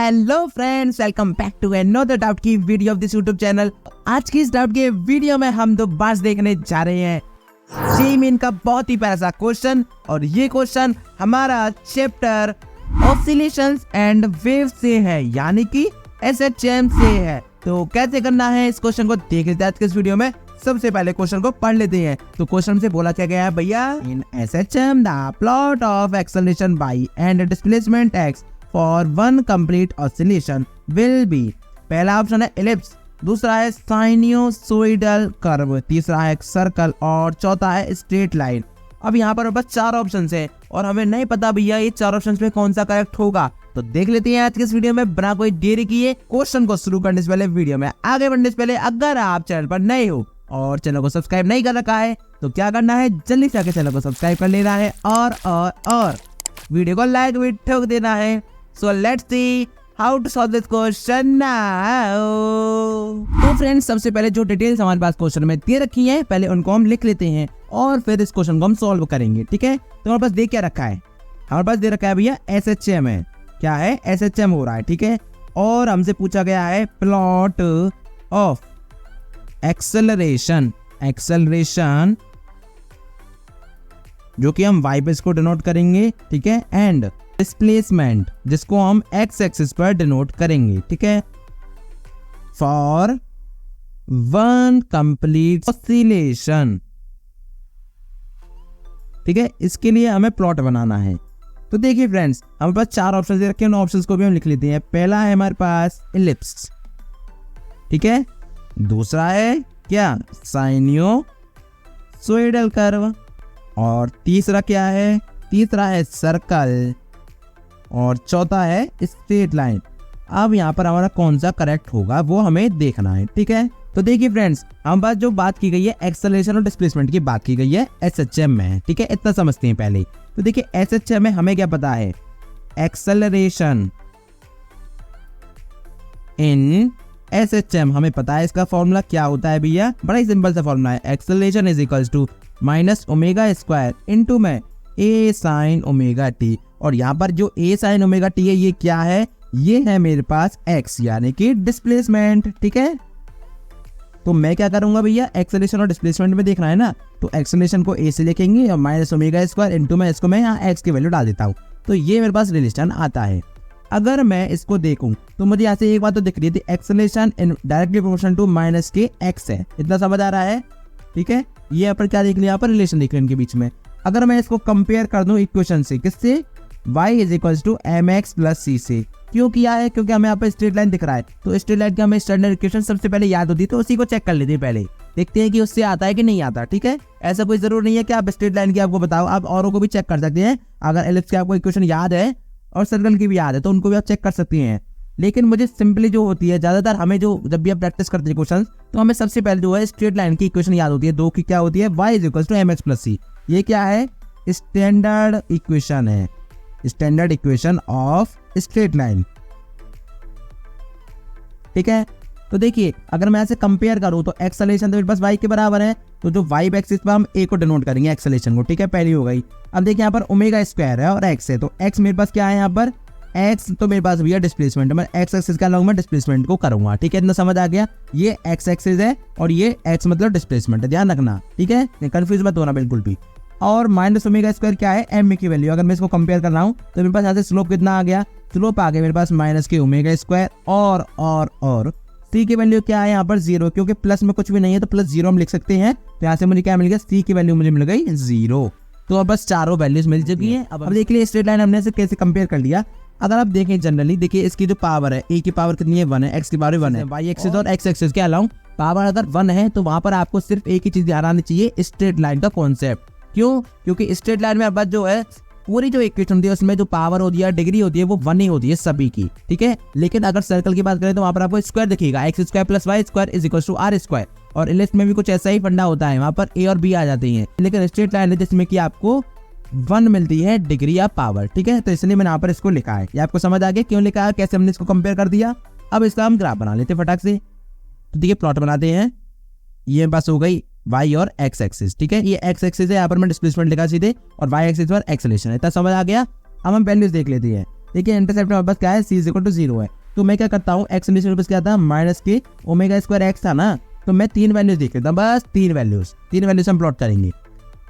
Hello friends, welcome back to another doubt की video of this YouTube channel. आज की इस डाउट के वीडियो में हम दो बात देखने जा रहे हैं जेईई का बहुत ही प्यारा सा क्वेश्चन, और ये क्वेश्चन हमारा चैप्टर ऑसिलेशंस एंड वेव्स से है, यानी कि एसएचएम से है। तो कैसे करना है इस क्वेश्चन को देख लेते हैं आज के इस वीडियो में। सबसे पहले क्वेश्चन को पढ़ लेते हैं। तो क्वेश्चन से बोला क्या गया है भैया, in SHM the plot of acceleration by and displacement x for one complete oscillation will be. पहला ऑप्शन है एलिप्स, दूसरा है साइनोसॉइडल कर्व, तीसरा है सर्कल और चौथा है स्ट्रेट लाइन। अब यहाँ पर बस चार ऑप्शन है और हमें नहीं पता भैया ये चार ऑप्शन में कौन सा करेक्ट होगा। तो देख लेते हैं आज के इस वीडियो में बिना कोई देरी किए। क्वेश्चन को शुरू करने से पहले, वीडियो में आगे बढ़ने से पहले, अगर आप चैनल पर नए हो और चैनल को सब्सक्राइब नहीं कर रखा है तो क्या करना है, जल्दी से आके चैनल को सब्सक्राइब कर लेना है और वीडियो को लाइक भी ठोक देना है। So let's see how to solve this question now. तो फ्रेंड्स, सबसे पहले जो डिटेल्स हमारे पास क्वेश्चन में दे रखी हैं पहले उनको हम लिख लेते हैं और फिर इस क्वेश्चन को हम सॉल्व करेंगे, ठीक है। तो हमारे पास दे क्या रखा है, हमारे पास दे रखा है भैया एसएचएम है। क्या है, एसएचएम हो रहा है, ठीक है। और हमसे पूछा गया है प्लॉट ऑफ एक्सेलरेशन जो कि हम वाई पे इसको डिनोट करेंगे, ठीक है, एंड डिस्प्लेसमेंट जिसको हम एक्स एक्सिस पर डिनोट करेंगे, ठीक है, फॉर वन कंप्लीट ऑसिलेशन, ठीक है। इसके लिए हमें प्लॉट बनाना है। तो देखिए फ्रेंड्स, हमारे पास चार ऑप्शन दे रखे हैं, उन ऑप्शंस को भी हम लिख लेते हैं। पहला है हमारे पास एलिप्स, ठीक है, दूसरा है क्या, साइनोसॉइडल कर्व, और तीसरा क्या है, तीसरा है सर्कल, और चौथा है स्ट्रेट लाइन। अब यहाँ पर हमारा कौन सा करेक्ट होगा वो हमें देखना है, ठीक है। तो देखिए फ्रेंड्स, हम बात जो बात की गई है एक्सेलरेशन और डिस्प्लेसमेंट की बात की गई है एसएचएम में, ठीक है, इतना समझते हैं पहले। तो देखिए एसएचएम में हमें क्या पता है, एक्सेलरेशन इन एसएचएम हमें पता है इसका फॉर्मूला क्या होता है भैया, बड़ा ही सिंपल सा फॉर्मूला है, acceleration is equals to minus omega square into में ए साइन ओमेगा टी। और यहाँ पर जो ए साइन ओमेगा टी है ये क्या है, ये है मेरे पास एक्स यानी कि डिस्प्लेसमेंट, ठीक है। तो मैं क्या करूंगा भैया, एक्सेलरेशन और डिस्प्लेसमेंट में देखना है ना, तो एक्सेलरेशन को ए से लिखेंगे और माइनस ओमेगा स्क्वायर इंटू में इसको मैं यहाँ एक्स की वैल्यू डाल देता हूँ। तो ये मेरे पास रिलेशन आता है। अगर मैं इसको देखूं तो मुझे यहाँ से एक बात तो दिख रही थी, acceleration in directly proportional to minus के एक्स है, इतना समझ आ रहा है, ठीक है। ये अपन क्या देख लिया, यहाँ पर रिलेशन देख लिया इनके बीच में। अगर मैं इसको कंपेयर कर दूं इक्वेशन से, किससे, y is equals to m x plus c से। क्यों किया है, क्योंकि हमें यहाँ पे स्ट्रेट लाइन दिख रहा है, तो स्ट्रेट लाइन की हमें स्टैंडर्ड इक्वेशन सबसे पहले याद होती है, तो उसी को चेक कर लेते हैं पहले, देखते हैं कि उससे आता है कि नहीं आता, ठीक है। ऐसा कोई जरूर नहीं है कि आप स्ट्रेट लाइन की आपको बताओ, आप औरों को भी चेक कर सकते हैं। अगर एलिप्स की आपको इक्वेशन याद है और सर्कल की भी याद है तो उनको भी आप चेक कर सकते हैं। लेकिन मुझे सिंपली जो होती है, ज्यादातर हमें जो जब भी आप प्रैक्टिस करते हैं क्वेश्चन, तो हमें सबसे पहले जो है स्ट्रेट लाइन की इक्वेशन याद होती है, दो की क्या होती है, y is equal to m x plus c. ये क्या है, स्टैंडर्ड इक्वेशन है, standard equation of straight line, ठीक है। तो देखिए अगर मैं ऐसे कंपेयर करूं तो एक्सेलरेशन तो मेरे पास y के बराबर है, तो जो y एक्सिस पर हम a को डिनोट करेंगे एक्सेलरेशन को, ठीक है, पहली हो गई। अब देखिए यहाँ पर ओमेगा स्क्वायर है और x है, तो x मेरे पास क्या है, यहाँ पर x तो मेरे पास भैया डिस्प्लेसमेंट है, मैं x एक्सिस का लूंगा, डिस्प्लेसमेंट को करूंगा, ठीक है, इतना समझ आ गया। ये x एक्सिस है और ये x मतलब डिस्प्लेसमेंट है, ध्यान रखना, ठीक है, कंफ्यूज मत होना बिल्कुल भी। और माइनस ओमेगा स्क्वायर क्या है, m की वैल्यू। अगर मैं इसको कंपेयर कर रहा हूँ तो मेरे पास यहाँ से स्लोप कितना आ गया, स्लोप आ गया मेरे पास माइनस के ओमेगा स्क्वायर, और c की वैल्यू क्या है यहाँ पर 0, क्योंकि प्लस में कुछ भी नहीं है तो प्लस 0 हम लिख सकते हैं। तो यहाँ से मुझे क्या मिल गया, c की वैल्यू मुझे मिल गई 0। तो अब बस चारों वैल्यूज मिल चुकी है। अब देखिए स्ट्रेट लाइन हमने से कैसे कंपेयर कर लिया। अगर आप देखें जनरली, देखिए इसकी जो पावर है, a की पावर कितनी है, 1 है, x की पावर 1 है, y एक्सिस और x एक्सिस के अलावा पावर अगर 1 है तो वहां पर आपको सिर्फ एक ही चीज ध्यान आनी चाहिए, स्ट्रेट लाइन का कॉन्सेप्ट। क्यों, क्योंकि स्ट्रेट लाइन में अब जो है पूरी जो इक्वेशन होती है उसमें जो पावर होती है, डिग्री होती है, वो 1 ही होती है सभी की, ठीक है। लेकिन अगर सर्कल की बात करें तो वहां पर आपको स्क्वायर दिखेगा, x square plus y square is equal to r square. और इलिप्स में भी कुछ ऐसा ही फंडा होता है, वहां पर a और b आ जाते हैं। लेकिन स्ट्रेट लाइन है जिसमें कि आपको 1 मिलती है डिग्री या पावर, ठीक है। तो इसलिए मैंने यहाँ पर इसको लिखा है। ये आपको समझ आ गया क्यों लिखा है, कैसे हमने इसको कंपेयर कर दिया। अब इसका हम ग्राफ बना लेते हैं फटाक से। तो देखिए प्लॉट बनाते हैं, ये बस हो गई y और x एक्सिस, ठीक है, ये x एक्सिस है, यहाँ पर मैं डिस्प्लेसमेंट लिखा सीधे, और y एक्सिस पर एक्सेलरेशन है, इतना समझ आ गया। अब हम वैल्यूज देख लेते हैं। देखिए इंटरसेप्ट हमारे पास क्या है, c इक्वल टू 0 है। तो मैं क्या करता हूँ, एक्स इनिशियल बस क्या था माइनस के ओमेगा स्क्वायर एक्स था ना, तो मैं 3 वैल्यूज देख लेता हूँ, बस 3 वैल्यूज हम प्लॉट करेंगे।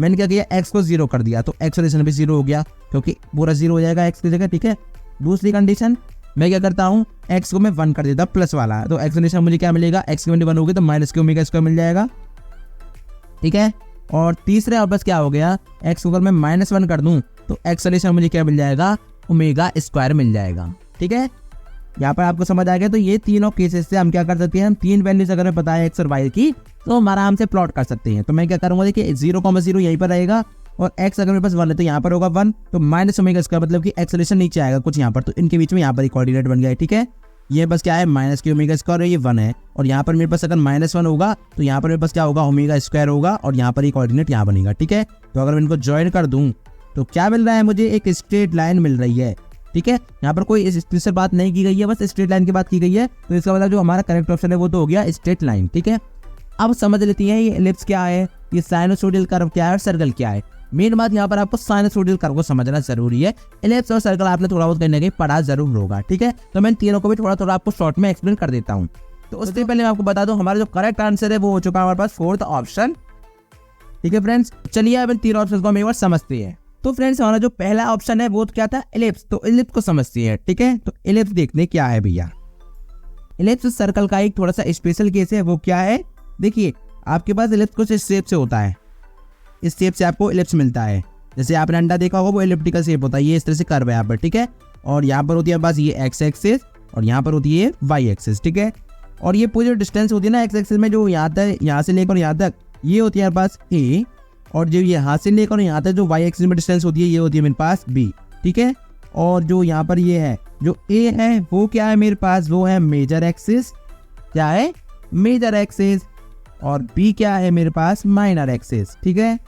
मैंने क्या किया, एक्स को 0 कर दिया, तो एक्सेलरेशन भी 0 हो गया क्योंकि पूरा 0 हो जाएगा एक्स की जगह, ठीक है। दूसरी कंडीशन मैं क्या करता हूँ, एक्स को मैं 1 कर देता हूँ प्लस वाला, तो एक्सेलरेशन मुझे क्या मिलेगा, एक्स की वैल्यू 1 होगी तो माइनस के ओमेगा स्क्वायर मिल जाएगा, ठीक है। और तीसरे वापस क्या हो गया, एक्स को अगर मैं -1 कर दूं तो एक्सेलरेशन मुझे क्या मिल जाएगा, ओमेगा स्क्वायर मिल जाएगा, ठीक है। यहाँ पर आपको समझ आ गया। तो ये तीनों केसेस से हम क्या कर सकते हैं, हम 3 वैल्यूज अगर हमें पता है एक्स और वाई की तो हम आराम से प्लॉट कर सकते हैं। तो मैं क्या करूंगा, देखिए 0,0 यहीं पर रहेगा और एक्स अगर मेरे पास 1 है तो यहाँ पर होगा 1, तो माइनस ओमेगा स्क्वायर मतलब कि एक्सेलरेशन नीचे आएगा कुछ यहाँ पर, तो इनके बीच में यहाँ पर एक कोऑर्डिनेट बन गया है, ठीक है। ये बस क्या है, माइनस के ओमेगा स्क्वायर है, ये 1 है, और यहाँ पर मेरे पास अगर -1 होगा तो यहाँ पर मेरे पास क्या होगा, ओमेगा स्क्वायर होगा, और यहाँ पर एक कोऑर्डिनेट यहाँ बनेगा, ठीक है। तो अगर मैं इनको ज्वाइन कर दूं तो क्या मिल रहा है मुझे, एक स्ट्रेट लाइन मिल रही है, ठीक है। यहाँ पर कोई स्पेशल बात नहीं की गई है, बस स्ट्रेट लाइन की बात की गई है। तो इसका मतलब जो हमारा करेक्ट ऑप्शन है वो तो हो गया स्ट्रेट लाइन, ठीक है। अब समझ लेती हैं ये एलिप्स क्या है, ये साइनोसोडियल कर्व क्या है और सर्कल क्या है। मेन बात यहाँ पर आपको साइनोसोडियल कर्व को समझना जरूरी है। एलिप्स और सर्कल आपने थोड़ा बहुत कहीं ना कहीं पढ़ा जरूर होगा, ठीक है। तो मैं तीनों को भी थोड़ा थोड़ा आपको शॉर्ट में एक्सप्लेन कर देता हूँ। तो उससे पहले मैं आपको बता दूं हमारा जो करेक्ट आंसर है वो हो चुका है हमारे पास 4th ऑप्शन, ठीक है फ्रेंड्स। चलिए अब इन तीनों ऑप्शन को हम एक बार समझते हैं। तो फ्रेंड्स हमारा जो पहला ऑप्शन है वो क्या था, एलिप्स। तो एलिप्स को समझते हैं, ठीक है। तो एलिप्स देखने क्या है भैया, एलिप्स सर्कल का एक थोड़ा सा स्पेशल केस है। वो क्या है, देखिए आपके पास एलिप्स कुछ इस शेप से होता है, इस शेप से आपको एलिप्स मिलता है। जैसे आपने अंडा देखा होगा वो एलिप्टिकल शेप होता है, ये इस तरह से कर्व है यहाँ पर, ठीक है। और यहाँ पर होती है बस ये एक्स एक्सिस और यहाँ पर होती है वाई एक्सिस, ठीक है। और ये पूरी जो डिस्टेंस होती है ना एक्स एक्सिस में, जो यहाँ तक, यहाँ से लेकर यहाँ तक, ये होती है मेरे पास ए, और जो यहाँ से लेकर यहाँ तक जो वाई एक्सिस में डिस्टेंस होती है ये होती है मेरे पास बी, ठीक है। और जो यहाँ पर ये है, जो ए है वो क्या है मेरे पास, वो है मेजर एक्सिस, क्या है मेजर एक्सिस, और बी क्या है मेरे पास माइनर एक्सिस, ठीक है।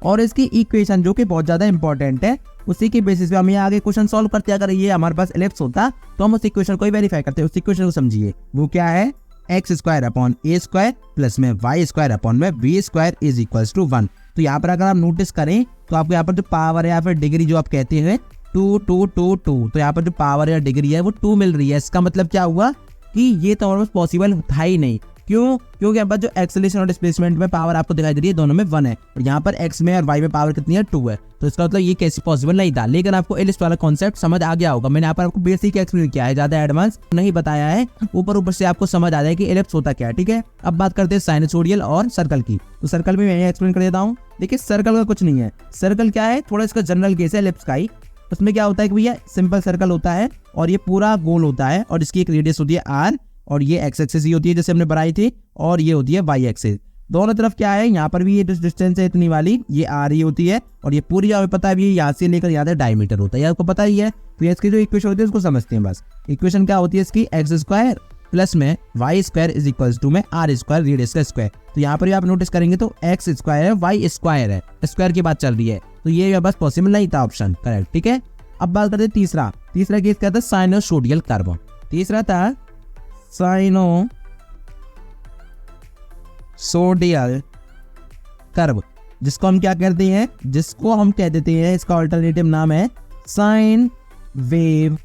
और इसकी इक्वेशन जो कि बहुत ज्यादा इंपॉर्टेंट है, उसी के बेसिस पे हम ये आगे क्वेश्चन सॉल्व करते हैं। अगर ये हमारे पास एलिप्स होता तो हम उस इक्वेशन को ही वेरीफाई करते हैं। उस इक्वेशन को समझिए, वो क्या है, x square upon A square plus में वाई स्क्वायर अपॉन में B square is equals to 1। तो यहाँ पर अगर आप नोटिस करें तो आपको यहाँ पर जो पावर है या फिर डिग्री जो आप कहते हैं 2 2 2 2, तो यहाँ पर जो पावर या डिग्री है वो 2 मिल रही है। इसका मतलब क्या हुआ कि ये तो हमारे पास पॉसिबल था ही नहीं। क्यों, क्योंकि यहाँ पर जो एक्सेलरेशन और डिस्प्लेसमेंट में पावर आपको दिखाई दे रही है दोनों में 1 है, और यहाँ पर एक्स में और वाई में पावर कितनी है 2 है। तो इसका मतलब ये कैसे पॉसिबल नहीं था। लेकिन आपको एलिप्स वाला कॉन्सेप्ट समझ आ गया होगा। मैंने यहाँ पर आपको बेसिक एक्सप्लेन किया है, ज्यादा एडवांस नहीं बताया है, ऊपर से आपको समझ आ जाए कि एलिप्स होता क्या है, ठीक है। अब बात करते हैं साइनसोडियल और सर्कल की। तो सर्कल भी मैं एक्सप्लेन कर देता हूँ। देखिए सर्कल का कुछ नहीं है, सर्कल क्या है, थोड़ा इसका जनरल केस है एलिप्स का ही। उसमें क्या होता है कि भैया सिंपल सर्कल होता है और ये पूरा गोल होता है, और इसकी एक रेडियस होती है आर, और ये एक्स एक्सिस ही होती है जैसे हमने बनाई थी, और ये होती है वाई एक्सिस। दोनों तरफ क्या है, यहाँ पर भी ये डिस्टेंस है इतनी वाली, ये आर ही होती है, और ये पूरी हमें पता है भी यहाँ से लेकर यहाँ तक डायमीटर होता है, आपको पता ही है। तो इसकी जो इक्वेशन होती है उसको समझते हैं बस। इक्वेशन क्या होती है इसकी, एक्स स्क्वायर प्लस में y square is equal to में आर स्क्वायर रेडियस का स्क्वायर। तो यहाँ पर भी आप नोटिस करेंगे तो एक्स स्क्वायर है, वाई स्क्वायर है, स्क्वायर की बात चल रही है। तो ये बस पॉसिबल नहीं था ऑप्शन, करेक्ट, ठीक है। अब बात करते हैं तीसरा केस क्या था, साइनोसोडियल कर्व। तीसरा था साइनोसोडियल कर्व, जिसको हम क्या कहते हैं, जिसको हम कह देते हैं, इसका अल्टरनेटिव नाम है साइन वेव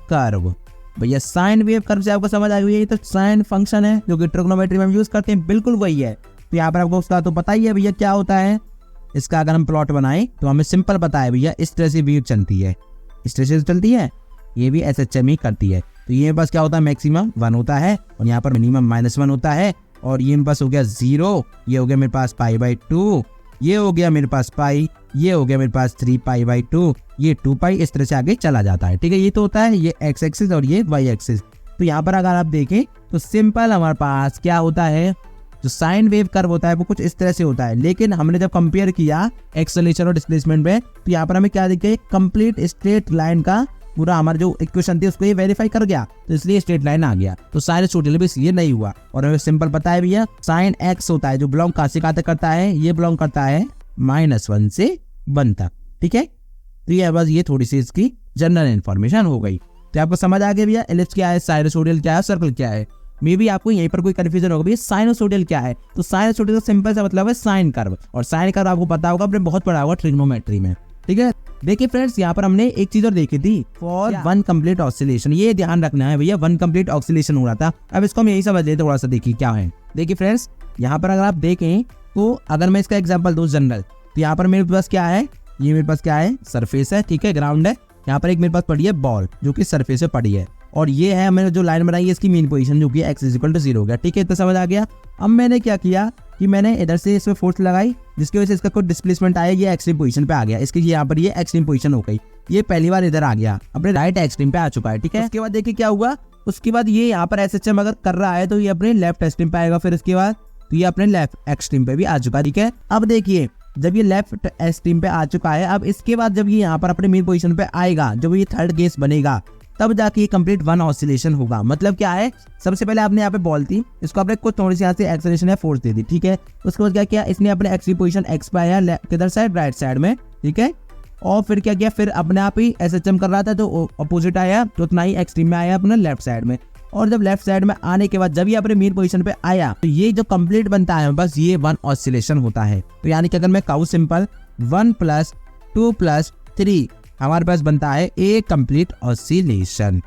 कर्व। भैया साइन वेव कर्व से आपको समझ आ गई है, ये तो साइन फंक्शन है जो कि ट्रिग्नोमेट्री में हम यूज करते हैं, बिल्कुल वही है। तो यहाँ पर आपको उसका तो पता ही है भैया क्या होता है। इसका अगर हम प्लॉट बनाएं तो हमें सिंपल पता है भैया, इस तरह से वेव चलती है, इस तरह से चलती है, ये भी SHM ही करती है। तो ये बस क्या होता है, मैक्सिमम 1 होता है, और यहाँ पर मिनिमम -1 होता है, और ये बस हो गया 0, ये हो गया मेरे पास π/2, ये हो गया मेरे पास पाई, ये हो गया मेरे पास 3π/2, ये 2π, इस तरह से आगे चला जाता है, ठीक है। ये तो होता है ये एक्स एक्सिस और ये वाई एक्सिस। तो यहाँ पर अगर आप देखें तो सिंपल हमारे पास क्या होता है, जो साइन वेव कर्व होता है वो कुछ इस तरह से होता है। लेकिन हमने जब कंपेयर किया एक्सेलरेशन और डिस्प्लेसमेंट में, तो यहाँ पर हमें क्या दिखे, कंप्लीट स्ट्रेट लाइन का पूरा हमारा जो इक्वेशन थी उसको ये वेरीफाई कर गया, तो इसलिए स्ट्रेट लाइन आ गया। तो साइनसोडियल भी इसलिए नहीं हुआ। और हमें सिंपल पता है भैया, साइन एक्स होता है जो बिलोंग कहाँ से कहाँ तक करता है, ये बिलोंग करता है -1 से 1 तक, ठीक है। तो ये बस ये थोड़ी सी इसकी जनरल इन्फॉर्मेशन हो गई। तो आपको समझ आ गया भैया एलिप्स क्या है, साइनसोडियल क्या है, सर्कल क्या है। मे भी आपको यहीं पर कोई कंफ्यूजन होगा भैया साइनोसोडियल क्या है। तो साइनोसोडियल का सिंपल सा मतलब है साइन कर्व, और साइन कर्व आपको पता होगा, आपने बहुत पढ़ा होगा ट्रिग्नोमेट्री में। ठीक है। देखिए फ्रेंड्स, यहाँ पर हमने एक चीज और देखी थी, फॉर वन कंप्लीट ऑसिलेशन। ये ध्यान रखना है भैया, वन कंप्लीट ऑसिलेशन हो रहा था। अब इसको हम यही समझ लेते थोड़ा सा, देखिए क्या है। देखिए फ्रेंड्स, यहाँ पर अगर आप देखें तो अगर मैं इसका एग्जांपल दूं जनरल, तो यहाँ पर मेरे पास क्या है, ये मेरे पास क्या है, सरफेस है, ठीक है, ग्राउंड है। यहाँ पर एक मेरे पास पड़ी है बॉल जो कि सरफेस पे पड़ी है, और ये है मैंने जो लाइन बनाई है इसकी मेन पोजीशन जो कि x = 0 हो गया, ठीक है, इतना समझ आ गया। अब मैंने क्या किया कि मैंने इधर से इसमें फोर्स लगाई, जिसकी वजह से इसका कोई डिस्प्लेसमेंट आया, ये एक्सट्रीम पोजीशन पे आ गया, इसकी यहाँ पर ये एक्सट्रीम पोजीशन हो गई, ये पहली बार इधर आ गया, अपने राइट एक्सट्रीम पे आ चुका है, ठीक है। उसके बाद देखिए क्या हुआ, उसके बाद ये यहाँ पर SHM अगर कर रहा है तो ये अपने लेफ्ट एक्सट्रीम पे आएगा, फिर इसके बाद तो ये अपने लेफ्ट एक्सट्रीम पे भी आ चुका है, ठीक है। अब देखिए जब ये लेफ्ट एक्सट्रीम पे आ चुका है, अब इसके बाद जब ये यहाँ पर अपने मेन पोजीशन पे आएगा, जब ये थर्ड केस बनेगा, तब जाके ये कंप्लीट वन ऑसिलेशन होगा। मतलब क्या है, सबसे पहले आपने यहाँ पे बॉल थी, इसको आपने कुछ थोड़ी सी यहाँ से एक्सेलरेशन या फोर्स दे दी, ठीक है। उसके बाद क्या किया, इसने अपने एक्सट्रीम पोजीशन x पे आया, किधर साइड, राइट साइड में, ठीक है। और फिर क्या किया, फिर अपने आप ही SHM कर रहा था तो अपोजिट आया, तो उतना ही एक्सट्रीम में आया अपने लेफ्ट साइड में। और जब लेफ्ट साइड में आने के बाद जब ये अपने मेन पोजीशन पे आया, तो ये जो कंप्लीट बनता है बस ये वन ऑसिलेशन होता है। तो यानी कि अगर मैं कहूँ सिंपल 1 + 2 + 3 हमारे पास बनता है ए कंप्लीट ऑसिलेशन।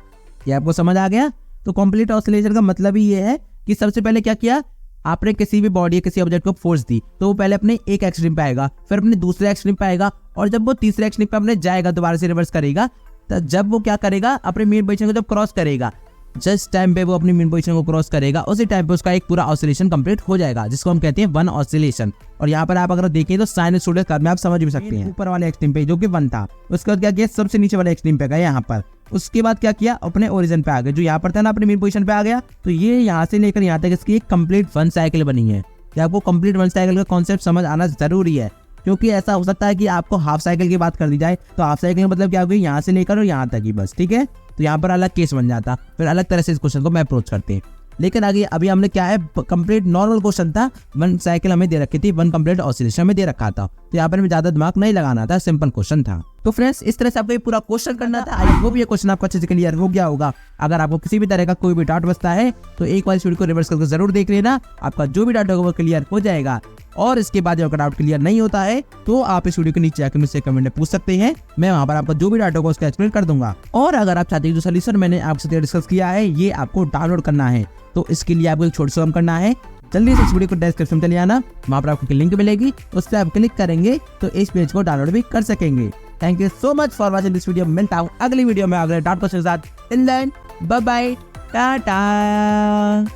ये आपको समझ आ गया। तो कंप्लीट ऑसिलेशन का मतलब ही ये है कि सबसे पहले क्या किया, आपने किसी भी बॉडी या किसी ऑब्जेक्ट को फोर्स दी, तो वो पहले अपने एक एक्सट्रीम पे आएगा, फिर अपने दूसरे एक्सट्रीम पे आएगा, और जब वो तीसरे एक्सट्रीम पे अपने जाएगा, दोबारा से रिवर्स करेगा, तो जब वो क्या करेगा, अपने मेन पोजीशन को जब क्रॉस करेगा, जिस टाइम पे वो अपनी मेन पोजीशन को क्रॉस करेगा, उसी टाइम पे उसका एक पूरा ऑसिलेशन कंप्लीट हो जाएगा, जिसको हम कहते हैं वन ऑसिलेशन। और यहाँ पर आप अगर देखें तो साइनसॉइडल कर्व में आप समझ भी सकते हैं, ऊपर वाले एक्सट्रीम पे जो कि 1 था, उसके बाद क्या किया, सबसे नीचे वाले एक्सट्रीम पे गया यहाँ पर, उसके बाद क्या किया, अपने ओरिजिन पे आ गए, जो यहाँ पर था ना अपने मेन पोजीशन पे आ गया। तो ये यहाँ से लेकर यहाँ तक इसकी एक कंप्लीट वन साइकिल बनी है। क्या आपको कंप्लीट वन साइकिल का कॉन्सेप्ट समझ आना जरूरी है, क्योंकि ऐसा हो सकता है कि आपको हाफ साइकिल की बात कर दी जाए, तो हाफ साइकिल का मतलब क्या होगी, यहाँ से लेकर और यहाँ तक ही बस, ठीक है। तो यहाँ पर अलग केस बन जाता, फिर अलग तरह से इस क्वेश्चन को मैं अप्रोच करते हैं। लेकिन आगे अभी हमने क्या है, कंप्लीट नॉर्मल क्वेश्चन था, वन साइकिल हमें दे रखी थी, वन कंप्लीट ऑसिलेशन में दे रखा था, तो यहाँ पर हमें ज्यादा दिमाग नहीं लगाना था, सिंपल क्वेश्चन था। तो फ्रेंड्स इस तरह से आपको ये पूरा क्वेश्चन करना था। आई होप ये क्वेश्चन आपको अच्छे से क्लियर हो गया होगा। अगर आपको किसी भी तरह का कोई भी डाउट बचता है तो एक बार इस वीडियो को रिवर्स करके जरूर देख लेना, आपका जो भी डाउट होगा वो क्लियर हो जाएगा। और इसके बाद अगर डाउट क्लियर नहीं होता है तो आप इस वीडियो के नीचे आकर मुझसे कमेंट में पूछ सकते हैं, मैं वहां पर आपका जो भी डाउट होगा उसका एक्सप्लेन कर दूंगा। और अगर आप चाहते हैं जो सोल्यूशन मैंने आपसे डिस्कस किया है ये आपको डाउनलोड करना है, तो इसके लिए आपको एक छोटा सा काम करना है, जल्दी से इस वीडियो को डिस्क्रिप्शन में चले आना, वहां पर आपको लिंक मिलेगी, उस पर आप क्लिक करेंगे तो इस पेज को डाउनलोड भी कर सकेंगे। Thank you so much for watching this video. मिलता हूँ अगली वीडियो में अगले डाउट क्वेश्चन के साथ। इन बाय बाय, टाटा।